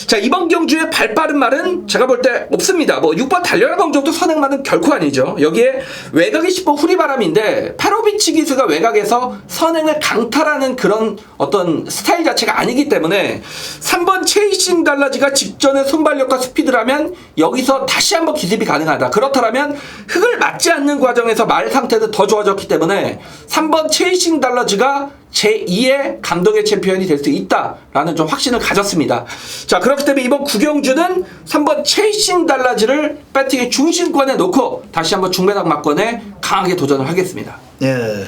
자 이번 경주의 발빠른 말은 제가 볼 때 없습니다. 뭐 6번 달려라 공정도 선행말은 결코 아니죠. 여기에 외곽이 10번 후리바람인데 파로비치 기수가 외곽에서 선행을 강탈하는 그런 어떤 스타일 자체가 아니기 때문에 3번 체이싱 달라지가 직전에 손발력과 스피드라면 여기서 다시 한번 기습이 가능하다. 그렇다면 흙을 맞지 않는 과정에서 말 상태도 더 좋아졌기 때문에 3번 체이싱 달라지가 제2의 감동의 챔피언이 될 수 있다라는 좀 확신을 가졌습니다. 자 그렇기 때문에 이번 구경주는 3번 체이싱 달라지를 배팅의 중심권에 놓고 다시 한번 중배당 막권에 강하게 도전을 하겠습니다. 예.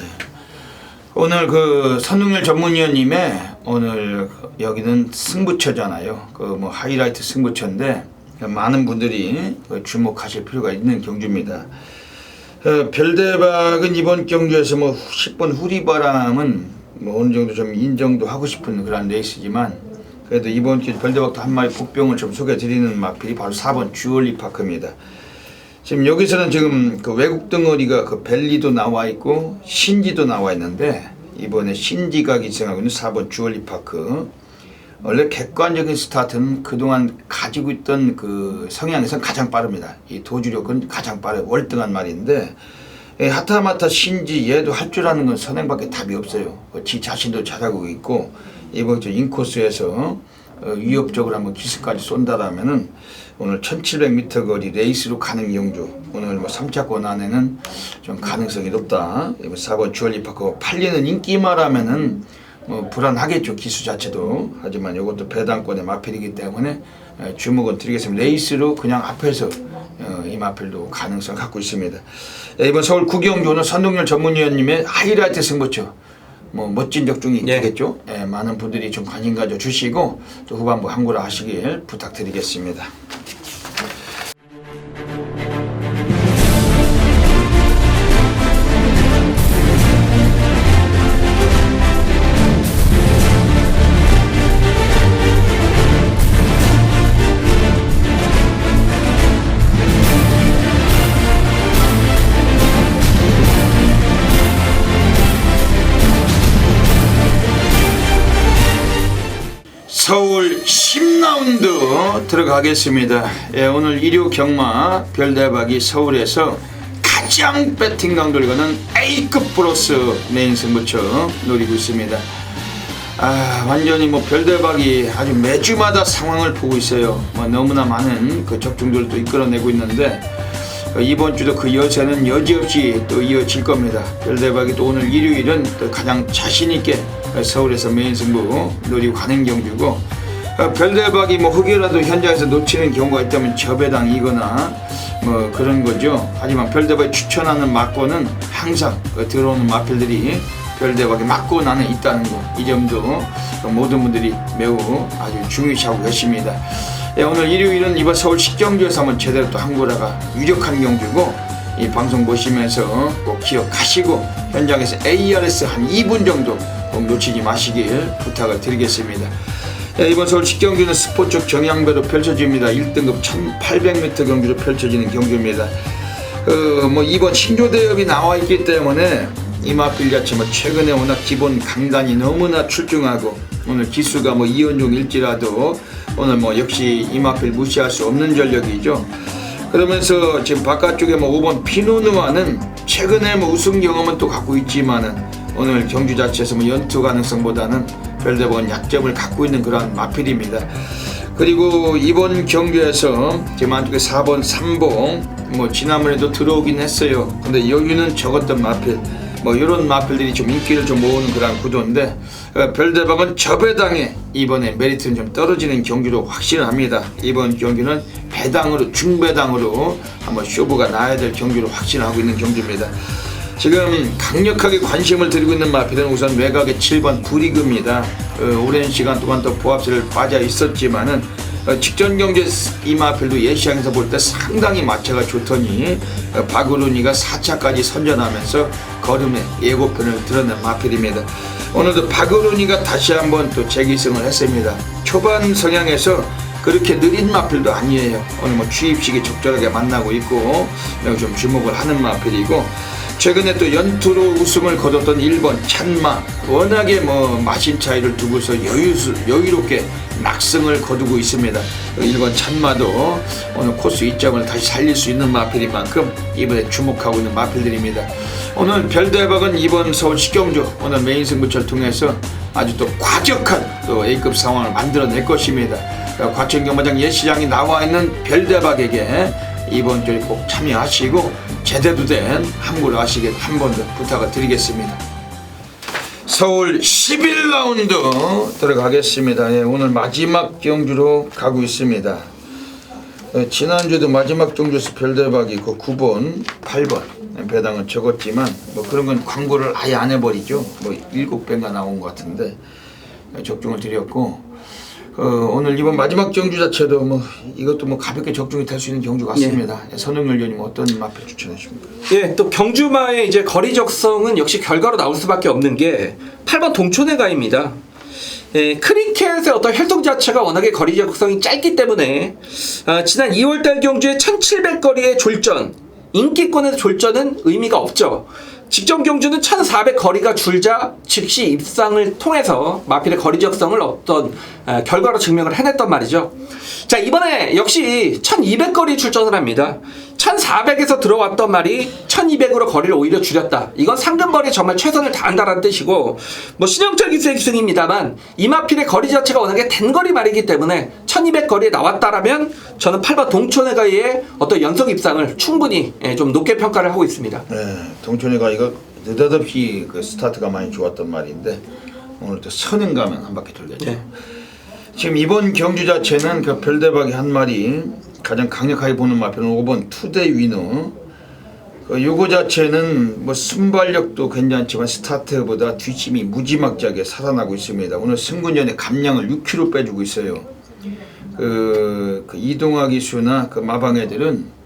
오늘 그 선동열 전문위원님의 오늘 여기는 승부처잖아요. 그 뭐 하이라이트 승부처인데 많은 분들이 주목하실 필요가 있는 경주입니다. 별대박은 이번 경주에서 뭐 10번 후리바람은 뭐 어느 정도 좀 인정도 하고 싶은 그런 레이스지만, 그래도 이번 주 별대박도 한 마리 복병을 좀 소개해드리는 마필이 바로 4번 주얼리 파크입니다. 지금 여기서는 지금 그 외국 덩어리가 그 벨리도 나와 있고 신지도 나와 있는데, 이번에 신지가 기승하고 있는 4번 주얼리파크. 원래 객관적인 스타트는 그동안 가지고 있던 그 성향에서 가장 빠릅니다. 이 도주력은 가장 월등한 말인데, 하타마타 신지 얘도 할 줄 아는 건 선행밖에 답이 없어요. 지 자신도 잘하고 있고, 이번 주 인코스에서 위협적으로 한번 기습까지 쏜다라면은 오늘 1700m 거리 레이스로 가는 경주, 오늘 뭐 3차권 안에는 좀 가능성이 높다. 이번 4번 주얼리파크 팔리는 인기마라면은 뭐 불안하겠죠, 기수 자체도. 하지만 이것도 배당권의 마필이기 때문에 주목은 드리겠습니다. 레이스로 그냥 앞에서 이 마필도 가능성을 갖고 있습니다. 이번 서울 구경주 오늘 선동열 전문위원님의 하이라이트 승부처, 뭐 멋진 적중이 되겠죠. 많은 분들이 좀 관심 가져 주시고 또 후반부 함구를 하시길 부탁드리겠습니다. 서울 10라운드 들어가겠습니다. 오늘 일요 경마 별대박이 서울에서 가장 배팅 강도를 거는 A급 플러스 메인 승부처 노리고 있습니다. 완전히 뭐 별대박이 아주 매주마다 상황을 보고 있어요. 뭐 너무나 많은 그 적중들도 이끌어내고 있는데 이번 주도 그 여세는 여지없이 또 이어질 겁니다. 별대박이 또 오늘 일요일은 또 가장 자신있게 서울에서 메인 승부 노리고 가는 경주고, 별대박이 뭐 혹여라도 현장에서 놓치는 경우가 있다면 저배당이거나 뭐 그런 거죠. 하지만 별대박이 추천하는 막고는 항상 들어오는 마필들이 별대박이 막고 나는 있다는 거, 이 점도 모든 분들이 매우 아주 중요시하고 계십니다. 오늘 일요일은 이번 서울 식경주에서 한번 제대로 또 한국어라가 유력한 경주고, 이 방송 보시면서 꼭 기억하시고 현장에서 ARS 한 2분 정도 꼭 놓치지 마시길 부탁을 드리겠습니다. 이번 서울 식경주는 스포츠 경향배로 펼쳐집니다. 1등급 1800m 경주로 펼쳐지는 경주입니다. 뭐 이번 신조대업이 나와 있기 때문에 이 마필 자체 뭐 최근에 워낙 기본 강단이 너무나 출중하고, 오늘 기수가 뭐 이연종일지라도 오늘 뭐 역시 이 마필 무시할 수 없는 전력이죠. 그러면서 지금 바깥쪽에 뭐 5번 피노누아는 최근에 뭐 우승 경험은 또 갖고 있지만은 오늘 경주 자체에서 뭐 연투 가능성보다는 별대박은 약점을 갖고 있는 그러한 마필입니다. 그리고 이번 경주에서 지금 안쪽에 4번 삼봉 뭐 지난번에도 들어오긴 했어요. 근데 여기는 적었던 마필, 뭐 이런 마필들이 좀 인기를 좀 모으는 그런 구도인데, 별대박은 저배당에 이번에 메리트는 좀 떨어지는 경기로 확신합니다. 이번 경기는 배당으로, 중배당으로 한번 쇼부가 나야 될 경기로 확신하고 있는 경기입니다. 지금 강력하게 관심을 들이고 있는 마필은 우선 외곽의 7번 브리그입니다. 오랜 시간 동안 또 보합세를 빠져 있었지만은 직전 경제 이 마필도 예시장에서 볼 때 상당히 마차가 좋더니 박으로니가 4차까지 선전하면서 걸음에 예고편을 드러낸 마필입니다. 오늘도 박으로니가 다시 한번 또 재기승을 했습니다. 초반 성향에서 그렇게 느린 마필도 아니에요. 오늘 뭐 취입식이 적절하게 만나고 있고 좀 주목을 하는 마필이고, 최근에 또 연투로 우승을 거뒀던 1번 찬마, 워낙에 뭐 마신 차이를 두고서 여유롭게 낙승을 거두고 있습니다. 1번 찬마도 오늘 코스 2점을 다시 살릴 수 있는 마필인 만큼 이번에 주목하고 있는 마필들입니다. 오늘 별대박은 이번 서울 식경주 오늘 메인 승부처를 통해서 아주 또 과격한 또 A급 상황을 만들어낼 것입니다. 과천 경마장 예시장이 나와 있는 별대박에게 이번 주에 꼭 참여하시고 제대로 된 함구를 하시길 한 번 더 부탁을 드리겠습니다. 서울 11라운드 들어가겠습니다. 오늘 마지막 경주로 가고 있습니다. 지난주도 마지막 경주에서 별대박이 그 9번, 8번 배당은 적었지만 뭐 그런 건 광고를 아예 안 해버리죠. 뭐 7배가 나온 것 같은데 적중을 드렸고, 오늘 이번 마지막 경주 자체도 뭐 이것도 뭐 가볍게 적중이 될 수 있는 경주 같습니다. 선흥열 의원님 어떤 마필 추천하십니까? 예, 또 경주마의 이제 거리 적성은 역시 결과로 나올 수밖에 없는 게 8번 동촌해가입니다. 예, 크리켓의 어떤 활동 자체가 워낙에 거리 적성이 짧기 때문에 지난 2월달 경주에 1700거리의 졸전, 인기권의 졸전은 의미가 없죠. 직전 경주는 1400 거리가 줄자 즉시 입상을 통해서 마필의 거리 적성을 어떤 결과로 증명을 해냈단 말이죠. 자, 이번에 역시 1200 거리 출전을 합니다. 1400에서 들어왔던 말이 1200으로 거리를 오히려 줄였다. 이건 상금벌이 정말 최선을 다한다는 뜻이고, 뭐 신형적인 승입니다만 이 마필의 거리 자체가 워낙에 단거리 말이기 때문에 1200 거리에 나왔다라면 저는 8번 동촌회가의 어떤 연속 입상을 충분히 좀 높게 평가를 하고 있습니다. 네, 동촌이가 이거 느닷없이 그 스타트가 많이 좋았던 말인데 오늘 또 선행 가면 한 바퀴 돌겠죠. 네. 지금 이번 경주 자체는 그 별대박이 한 마리 가장 강력하게 보는 마표는 5번 투데이 위너. 요거 자체는 뭐 순발력도 괜찮지만 스타트보다 뒷심이 무지막지하게 살아나고 있습니다. 오늘 승군 전에 감량을 6kg 빼주고 있어요. 그 이동화 기수나 그 마방애들은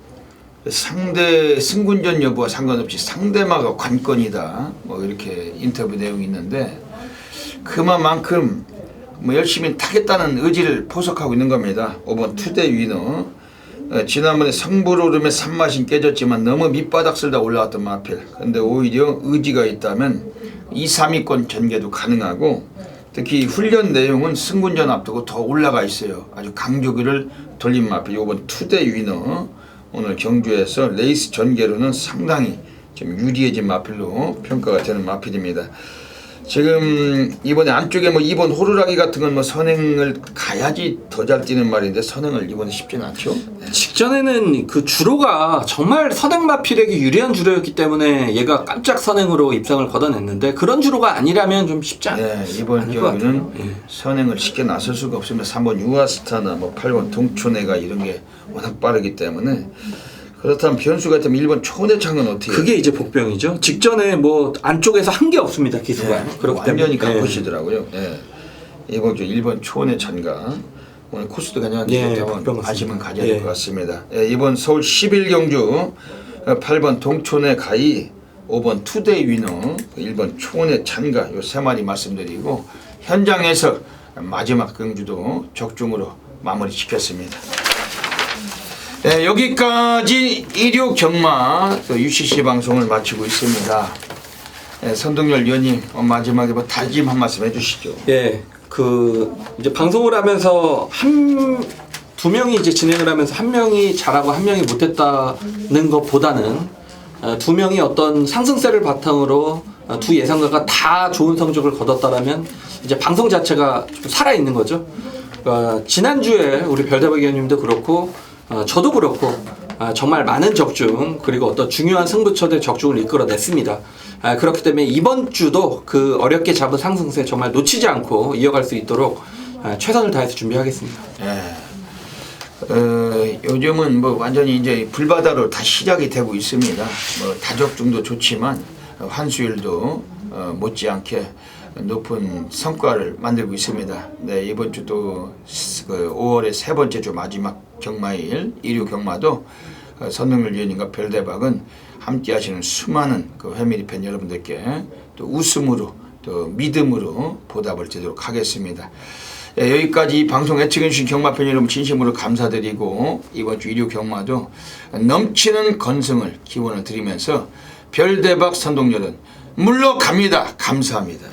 상대 승군전 여부와 상관없이 상대마가 관건이다. 뭐 이렇게 인터뷰 내용이 있는데 그만큼 뭐 열심히 타겠다는 의지를 포석하고 있는 겁니다. 5번 투데이 위너. 지난번에 성불오름에 산맛이 깨졌지만 너무 밑바닥 쓸다 올라왔던 마필. 근데 오히려 의지가 있다면 2, 3위권 전개도 가능하고 특히 훈련 내용은 승군전 앞두고 더 올라가 있어요. 아주 강조기를 돌린 마필. 5번 투데이 위너. 오늘 경주에서 레이스 전개로는 상당히 좀 유리해진 마필로 평가가 되는 마필입니다. 지금 이번에 안쪽에 뭐 2번 호루라기 같은 건 뭐 선행을 가야지 더 잘 뛰는 말인데 선행을 이번에 쉽지는 않죠. 직전에는 그 주로가 정말 선행 마필에게 유리한 주로였기 때문에 얘가 깜짝 선행으로 입상을 걷어냈는데 그런 주로가 아니라면 좀 쉽지 네, 이번 경우는 선행을 쉽게 나설 수가 없습니다. 3번 유아스타나 뭐 8번 동촌회가 이런 게 워낙 빠르기 때문에 그렇다면 변수 같으면 1번 초내창은 어떻게 그게 이제 복병이죠. 직전에 뭐 안쪽에서 한 게 없습니다. 기수가. 네, 그렇기 완전히 때문에. 갖고시더라고요. 네. 이번 주 1번 초내찬가 오늘 코스도 괜찮은데 그렇다면 관심은 가져야 될 것 같습니다. 네, 이번 서울 11경주 8번 동촌회 가이 5번 투데이 위너 1번 초내찬가 요 세 마리 말씀드리고 현장에서 마지막 경주도 적중으로 마무리 지켰습니다. 네, 여기까지 일요 경마 UCC 방송을 마치고 있습니다. 네, 선동열 위원님 마지막에 뭐 다짐 한 말씀 해주시죠. 예, 그 이제 방송을 하면서 두 명이 이제 진행을 하면서 한 명이 잘하고 한 명이 못했다는 것보다는 두 명이 어떤 상승세를 바탕으로 두 예상가가 다 좋은 성적을 거뒀다라면 이제 방송 자체가 좀 살아 있는 거죠. 지난주에 우리 별대박 위원님도 그렇고. 저도 그렇고 정말 많은 적중 그리고 어떤 중요한 승부처들 적중을 이끌어냈습니다. 그렇기 때문에 이번 주도 그 어렵게 잡은 상승세 정말 놓치지 않고 이어갈 수 있도록 최선을 다해서 준비하겠습니다. 요즘은 뭐 완전히 이제 불바다로 다 시작이 되고 있습니다. 뭐 다적중도 좋지만 환수율도 못지않게 높은 성과를 만들고 있습니다. 네, 이번 주도 그 5월의 세 번째 주 마지막 경마일 일요 경마도 선동열 위원님과 별대박은 함께 하시는 수많은 그 회미리 팬 여러분들께 또 웃음으로 또 믿음으로 보답을 드리도록 하겠습니다. 네, 여기까지 이 방송 애청해주신 경마팬 여러분 진심으로 감사드리고 이번 주 일요 경마도 넘치는 건승을 기원을 드리면서 별대박 선동열은 물러갑니다. 감사합니다.